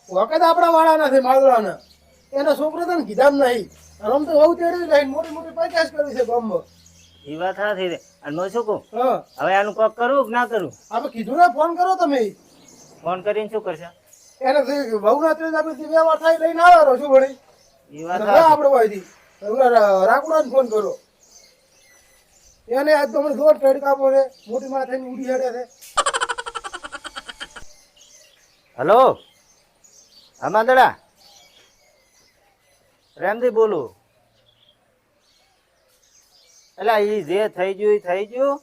વખત આપણા વાળા નથી માદળાના એના છોકરો તને કીધા નહીં આમ તો બહુ તેડી લઈને મોટી મોટી પચાસ કરી છે ગામમાં એ વાત સાચી છે અને હું શું કહું હા હવે આનું કોક કરું કે ના કરું આપણે કીધું ને ફોન કરો તમે ફોન કરીને શું કરશે એને બહુ રાત્રે આપણે વ્યવહાર થાય લઈને આવ્યો છું વળી એ વાત આપણે ભાઈથી રાખુડાને ફોન કરો એને આજ તો મને દોઢ ટેડ કાપો છે મોટી માથે ઉડી હેડે છે હલો હા માદડા પ્રેમથી બોલું એટલે એ જે થઈ ગયું એ થઈ ગયું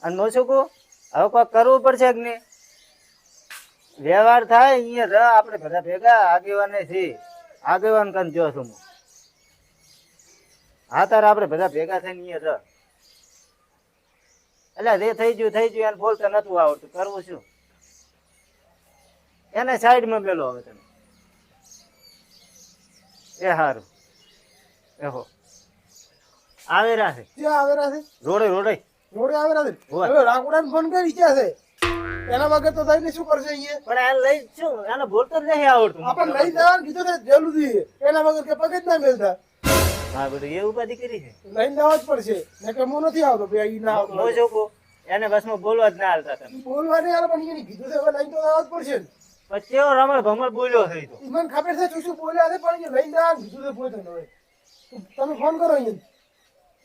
અને હું શું કહું હવે કોઈક કરવું પડશે કે નહીં વ્યવહાર થાય અહીંયા રહ આપણે બધા ભેગા આગેવાને છીએ આગેવાન કન જો છું હું હા તારે આપણે બધા ભેગા થઈને અહીંયા રહ એટલે જે થઈ ગયું એને બોલતા નતું આવડતું કરવું શું એને સાઈડમાં મેલો હવે તમે એ સારું એહો આવેરા છે ક્યાં આવેલા છે રોડે રોડે રોડે આવેલા છે હોવે. હવે રાખુડાને ફોન કરી ક્યાં છે એના વગર તો થઈને શું કરશે અહીંયા પણ એને લઈ શું એને બોલતા જ નહીં આવડતું આપણને લઈ જવાનું કીધું છે જલ્દી એના વગર કે પગે જ ના મેલતા હા બધું એ ઉપાધિ કરી છે લઈને જવા જ પડશે ને કે હું નથી આવતો ભાઈ ઈ ના આવતો હું શું કહું એને બસમાં બોલવા જ ના હાલતા તમે બોલવાની યાર પણ એની કીધું છે હવે લઈને તો જવા જ પડશે ને પછી કેવો રમણ ભમણ બોલ્યો થઈ તો ઈ મને ખબર છે શું શું બોલ્યા છે પણ એ લઈને જવાનું કીધું છે પોતે હવે તમે ફોન કરો અહીંયા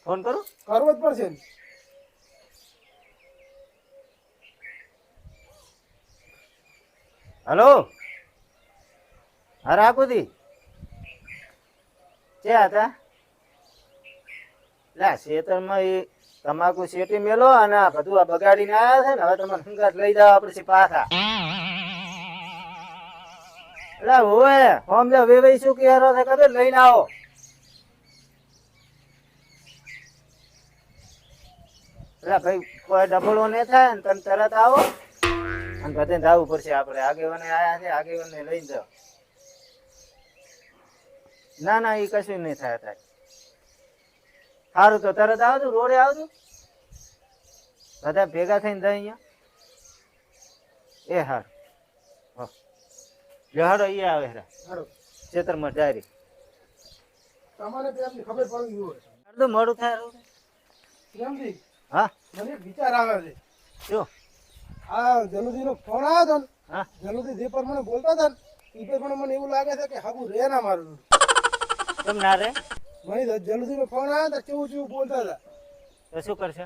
ફોન કરું કરવો જ પડશે ને હલો હા રાખુદી ક્યાં હતા લે ખેતરમાં એ તમાકુ શેટી મેલો અને આ બધું આ બગાડીને આવ્યા છે ને હવે તમારે સંગાત લઈ જવા પડશે પાછા એટલે હોય હોમ લે વેવાઈ શું કે છે ખબર લઈને આવો એટલે ભાઈ કોઈ ડબલો ને થાય ને તમે તરત આવો અને બધે જવું પડશે આપણે આગેવાને આયા છે આગેવાને લઈને જાઓ ના ના એ કશું નહીં થાય થાય સારું તો તરત આવજો રોડે આવજો બધા ભેગા થઈને જાય અહીંયા એ હાર જહાડો એ આવે હેરા હારો ખેતરમાં ડાયરી તમારે પેલી ખબર પડી ગયું હોય અડધું મોડું થાય રોડે. કેમથી હા મને એક વિચાર આવે છે શું આ જલુદી નો ફોન આવ્યો હતો ને હા જલુદી જે પર મને બોલતા હતા ને એ પર મને એવું લાગે છે કે હાબુ રે ના મારું કેમ ના રે મને જલુદી નો ફોન આવ્યો તો કેવું કેવું બોલતા હતા તો શું કરશે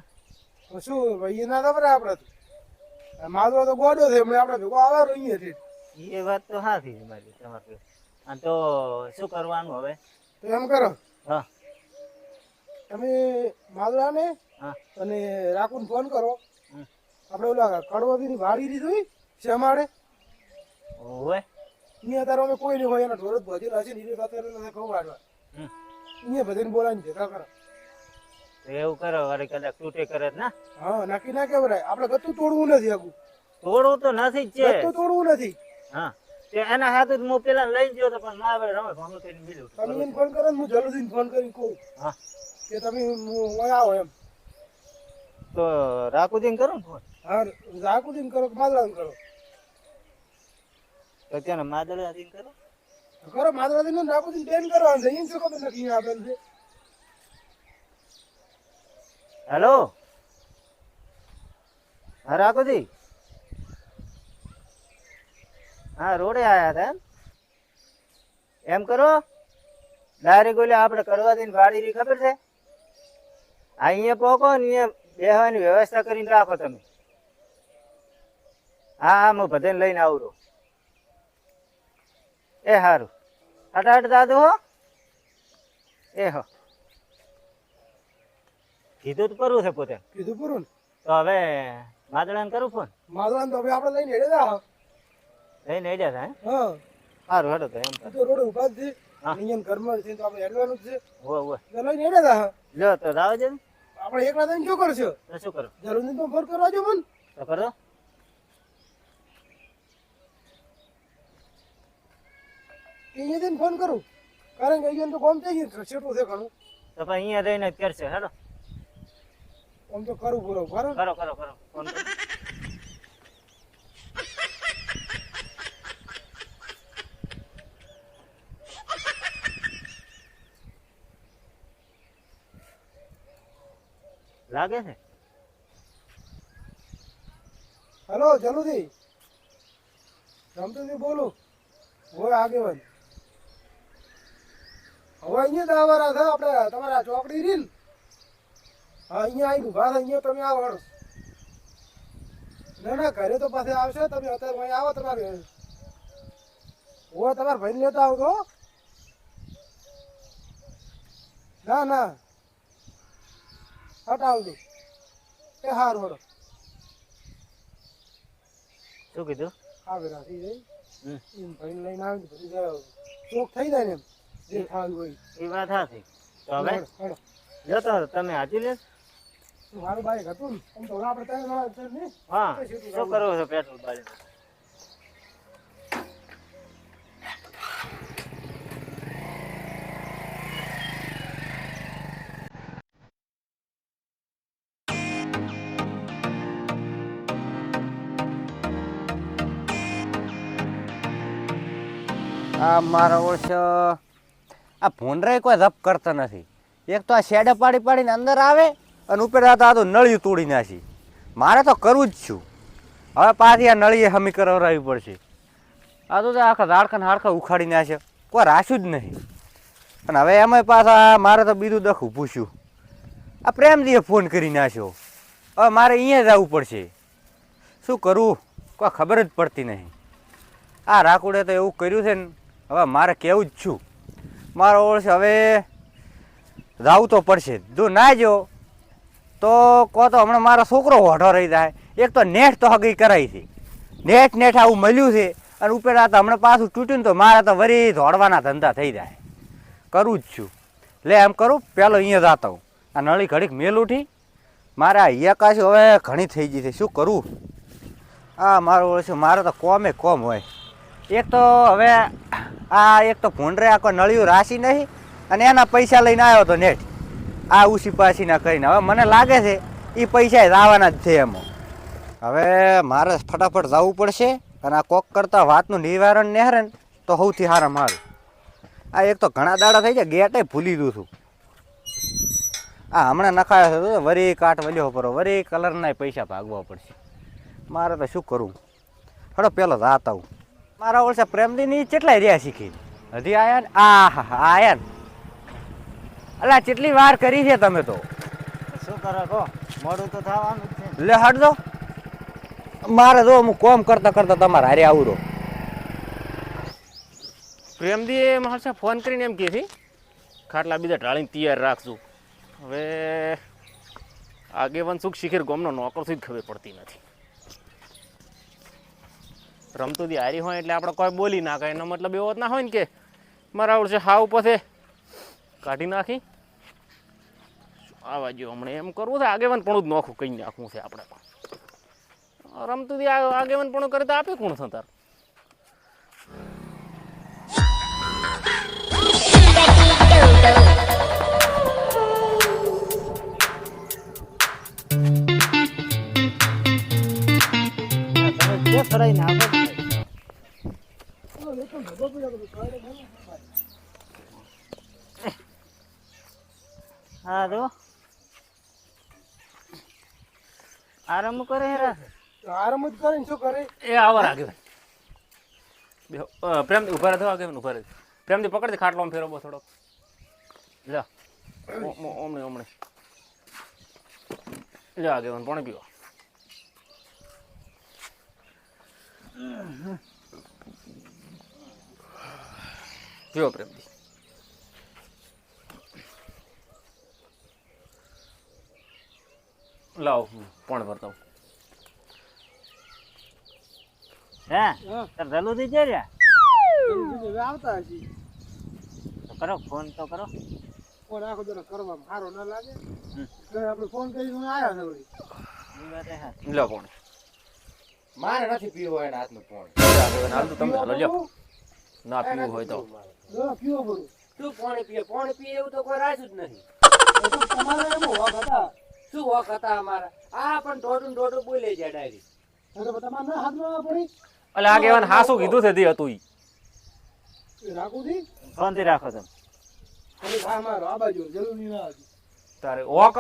તો શું ભાઈ એ ના ખબર આપણે માધવો તો ગોડો છે હમણાં આપણે ભેગો આવવાનો અહીંયા છે એ વાત તો સાચી છે મારી તમારી અને તો શું કરવાનું હવે તો એમ કરો હા તમે માધવાને હા અને રાખુન ફોન કરો હમ. આપણે ઓલા કડવાથી વાડી દીધું છે અમારે ઓવે અહીંયા અત્યારે અમે કોઈ નહીં હોય એના ઢોર જ ભજેલા છે ને એ અત્યારે કહું વાળવા હમ. અહીંયા બધાને બોલાવીને ભેગા કરો તો એવું કરો વળી કદાચ તૂટે કરે જ ના હા નક્કી ના કેવરાય આપણે ગતું તોડવું નથી આગું થોડું તો નથી જ છે ગતું તોડવું નથી હા તે એના હાથે જ હું પેલા લઈ ગયો તો પણ ના આવે રમે ભમો કરીને બીજું તમે એને ફોન કરો ને હું જલ્દીને ફોન કરીને કહું હા કે તમે હું આવો એમ તો રાખુદીન કરું ને ફોન હા રાખુદીને કરો કે માદરાને કરો તો ત્યાં માદળા દીન કરો કરો માદરાને રાખુદીને બેન કરવાનું છે એને શું ખબર નથી આપેલ છે હેલો હા રાખુદી હા રોડે આયા હતા એમ કરો ડાયરેક્ટ ઓલે આપણે કરવા દઈને વાડી ની ખબર છે અહીંયા પોકો ને અહીંયા બેહવાની વ્યવસ્થા કરીને રાખો તમે હા હા હું બધાને લઈને આવરો એ સારું હટાટ દાદુ હો એ હો કીધું તો કરવું છે પોતે કીધું પૂરું ને તો હવે માદળાને કરું ફોન માદરાને તો હવે આપણે લઈને હેડે જા લઈને હેડ્યા હતા હા સારું હેડો તો એમ આ તો રોડે ઉભા જ છે હા. અહીંયા ઘરમાં છે તો આપણે હેડવાનું જ છે હોય હોય તો લઈને હેડે જા લ્યો તો રાવ છે ને આપણે એકલા થઈને શું કરશો તો શું કરો જરૂર તો ફોન કરવા જો મન તો કરો અહીંયાથી ફોન કરું કારણ કે અહીંયા તો કોમ થઈ ગયું છેટું છે ઘણું તો પછી અહીંયા રહીને જ કરશે હેડો આમ તો કરું પૂરો કરો કરો કરો કરો ફોન કરો લાગે છે. હલો જલુદી રમતુજી બોલું હોય આગેવાન હવે અહીંયા જ આવવાના છે આપણે તમારા ચોકડી રીલ હા અહીંયા આવી ઉભા છે અહીંયા તમે આવો હળો. ના ના ઘરે તો પાછે આવશે તમે અત્યારે અહીં આવો તમારે હોય તમારા ભાઈને લેતા આવજો હો. ના ના હટાવજો એ હારું હળો શું કીધું? આવે રાખી જઈ હમ. એમ ભાઈને લઈને આવી પછી ચોક થઈ જાય ને એમ જે થયું હોય એ વાત સાચી. તો હવે હળો જતો રહો. તમે હાચી લે. મારું બાઈક હતું ને આમ તો આપણે ત્રણ માણસ છે ને હા શું કરો છો પેટ્રોલ બાળી? આ મારો વર્ષ આ ભૂંડરાય કોઈ ધપ કરતા નથી. એક તો આ શેડે પાડી પાડીને અંદર આવે અને ઉપર આ તો નળિયું તોડી નાખી. મારે તો કરવું જ છું. હવે પાછી આ નળીએ હમી કરાવરાવી પડશે. આ તો આખા ઝાડખા હાડખા ઉખાડી નાખે કોઈ રાખ્યું જ નહીં. અને હવે એમાંય પાછા મારે તો બીજું દખ ઊભું છું. આ પ્રેમજીએ ફોન કરી નાખ્યો. હવે મારે અહીંયા જ આવવું પડશે. શું કરવું કોઈ ખબર જ પડતી નહીં. આ રાખુડે તો એવું કર્યું છે ને હવે મારે કહેવું જ છું. મારો ઓળખ હવે જવું તો પડશે. જો ના જો તો કહો તો હમણાં મારો છોકરો હોઠો રહી જાય. એક તો નેટ તો હગી કરાવી છે. નેટ આવું મળ્યું છે અને ઉપર આ તો હમણાં પાછું તૂટ્યું ને તો મારે તો વરી દોડવાના ધંધા થઈ જાય. કરું જ છું. લે એમ કરું પહેલો અહીંયા જતા હું. આ નળી ઘડીક મેલ ઉઠી મારે આ એકાશી હવે ઘણી થઈ ગઈ છે. શું કરું? આ મારો ઓળખ મારે તો કોમે કોમ હોય. એક તો હવે આ એક તો ભૂંડરે આખો નળિયું રાશી નહીં અને એના પૈસા લઈને આવ્યો તો નેટ આ ઉસી પાસીના કરીને. હવે મને લાગે છે એ પૈસા આવવાના જ છે એમાં. હવે મારે ફટાફટ જવું પડશે અને આ કોક કરતાં વાતનું નિવારણ નહેરે ને તો સૌથી સારા મારું. આ એક તો ઘણા દાડા થઈ જાય ગેટે ભૂલી દઉં છું. આ હમણાં નખાયો છે વરી કાટ વલ્યો પરો વરી કલરના પૈસા ભાગવા પડશે. મારે તો શું કરવું? હડો પેલો રાત આવું. મારા ઓળશે પ્રેમદીની કેટલાય રહ્યા શીખી હજી આયા ને? આ હા આયા ને. અલા કેટલી વાર કરી છે તમે તો. શું કરો કહો? મોડું તો થવાનું જ છે. લે હટજો. મારે જો હું કોમ કરતા કરતા તમારે હારે આવું રહો. પ્રેમદી મારે ફોન કરીને એમ કહે છે ખાટલા બીજા ટાળીને તૈયાર રાખશું. હવે આગેવાન સુખ શિખર ગોમનો નોકર સુધી ખબર પડતી નથી. રમતું દી હારી હોય એટલે આપણે કોઈ બોલી ના કાંઈ. એનો મતલબ એવો જ ના હોય ને કે મારા આવડશે હાવ પાસે કાઢી નાખી આવા જો હમણાં એમ કરવું છે. આગેવાન પણ જ નોખું કઈ નાખવું છે આપણે. રમતું દી આગેવાન પણ કરે તો આપે કોણ થતા? તમે જે ફરાઈને આપો છો. હા જો આરામ કરે હેરા. આરામ જ કરીને શું કરે એ આવા આગેવાન પ્રેમથી ઉભા રહે. આગેવાન ઉભા રહે. પ્રેમથી પકડતી ખાટલો આમ ફેરવો થોડો. લે ઓમણે ઓમણે લે આગેવાન પાણી પીવો. પીવો પ્રેમથી. લાવ પાણી ભરતા હું. હે તાર જલ્દી જઈ રહ્યા હવે આવતા હશે તો કરો ફોન તો કરો. ફોન આખો જરા કરવામાં સારો ના લાગે એટલે આપણે ફોન કરીને આવ્યા છે વળી. એ વાત એ સાચી. લો પાણી. મારે નથી પીવો એના હાથનું પોણ. આગેવાન હાલ તો તમે હાલો લ્યો. ના પીવું હોય તો જો પીવો પડું શું પાણી પીએ? પાણી પીએ એવું તો કોઈ રાખ્યું જ નથી. તમારે એમ હોવા હતા શું વખ હતા અમારા? આ પણ ટોટું બોલે જાય ડાયરી. તમારે ના હાથમાં પડી એટલે આગેવાન હા શું કીધું છે તે હતું ઈ. રાખું છી શાંતિ રાખો તમે. અને હા મારો આ બાજુ જરૂરી ના હતી તારે ઓક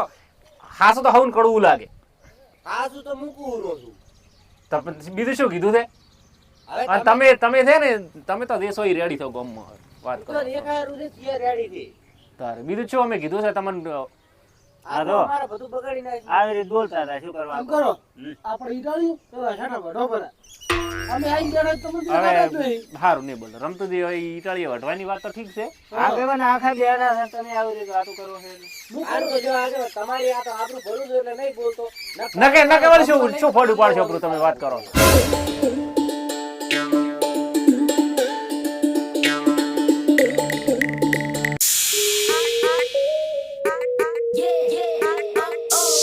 હાસું તો હવન કડવું લાગે. આ શું તો મૂકવું છું. તો પછી બીજું શું કીધું છે? હવે અને તમે છે ને તમે તો દેશો રેડી થો ગમમાં વાત કરો રેડી થી તારે બીજું શું અમે કીધું છે તમને? આ તો મારે બધું બગાડી નાખ્યું. આવી રીતે બોલતા હતા શું આમ કરવાનું? કરો આપણે ઈટાળ્યું તો હેઠા વઢો ભરા અમે આઈ ગયા તમે દેખાતા જ હવે નહીં. સારું નહીં બોલો રમતું દી હવે ઈટાળીએ વઢવાની વાત તો ઠીક છે. આગેવાન આખા બેડા છે, તમે આવી રીતે વાતો કરો છો એટલે. આનું તો જો આજે તમારી આ તો આપણું ભરું છું એટલે નહીં બોલતો. નકે વળી શું ફોડ ઉપાડશો આપણું તમે વાત કરો છો?